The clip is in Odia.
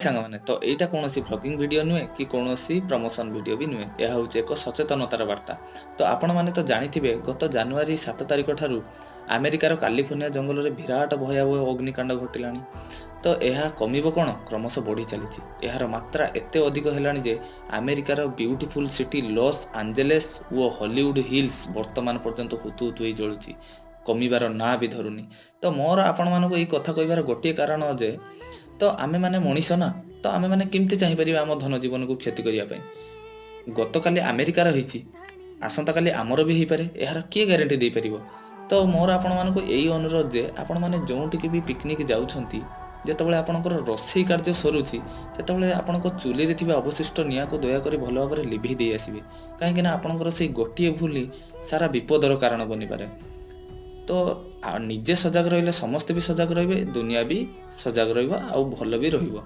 ସାଙ୍ଗମାନେ ତ ଏଇଟା କୌଣସି ଭ୍ଲଗିଂ ଭିଡ଼ିଓ ନୁହେଁ କି କୌଣସି ପ୍ରମୋସନ୍ ଭିଡ଼ିଓ ବି ନୁହେଁ। ଏହା ହେଉଛି ଏକ ସଚେତନତାର ବାର୍ତ୍ତା। ତ ଆପଣମାନେ ତ ଜାଣିଥିବେ ଗତ ଜାନୁଆରୀ 7 ତାରିଖ ଠାରୁ ଆମେରିକାର କାଲିଫର୍ଣ୍ଣିଆ ଜଙ୍ଗଲରେ ବିରାଟ ଭୟାବହ ଅଗ୍ନିକାଣ୍ଡ ଘଟିଲାଣି। ତ ଏହା କମିବ କ'ଣ? କ୍ରମଶଃ ବଢ଼ି ଚାଲିଛି। ଏହାର ମାତ୍ରା ଏତେ ଅଧିକ ହେଲାଣି ଯେ ଆମେରିକାର ବିୟୁଟିଫୁଲ୍ ସିଟି ଲସ୍ ଆଞ୍ଜେଲେସ୍ ଓ ହଲିଉଡ୍ ହିଲ୍ସ ବର୍ତ୍ତମାନ ପର୍ଯ୍ୟନ୍ତ ହୁତୁ ହୁତୁ ହେଇ ଜଳୁଛି। କମିବାର ନାଁ ବି ଧରୁନି। ତ ମୋର ଆପଣମାନଙ୍କୁ ଏଇ କଥା କହିବାର ଗୋଟିଏ କାରଣ ଯେ ତ ଆମେମାନେ ମଣିଷ ନା, ତ ଆମେମାନେ କେମିତି ଚାହିଁପାରିବା ଆମ ଧନ ଜୀବନକୁ କ୍ଷତି କରିବା ପାଇଁ? ଗତକାଲି ଆମେରିକାର ହେଇଛି, ଆସନ୍ତାକାଲି ଆମର ବି ହେଇପାରେ। ଏହାର କିଏ ଗ୍ୟାରେଣ୍ଟି ଦେଇପାରିବ? ତ ମୋର ଆପଣମାନଙ୍କୁ ଏଇ ଅନୁରୋଧ ଯେ ଆପଣମାନେ ଯେଉଁଠିକି ବି ପିକନିକ୍ ଯାଉଛନ୍ତି, ଯେତେବେଳେ ଆପଣଙ୍କର ରୋଷେଇ କାର୍ଯ୍ୟ ସରୁଛି, ସେତେବେଳେ ଆପଣଙ୍କ ଚୁଲିରେ ଥିବା ଅବଶିଷ୍ଟ ନିଆଁକୁ ଦୟାକରି ଭଲ ଭାବରେ ଲିଭେଇ ଦେଇ ଆସିବେ। କାହିଁକିନା ଆପଣଙ୍କର ସେଇ ଗୋଟିଏ ଭୁଲ ହିଁ ସାରା ବିପଦର କାରଣ ବନିପାରେ। ତ ନିଜେ ସଜାଗ ରହିଲେ ସମସ୍ତେ ବି ସଜାଗ ରହିବେ, ଦୁନିଆ ବି ସଜାଗ ରହିବ ଆଉ ଭଲ ବି ରହିବ।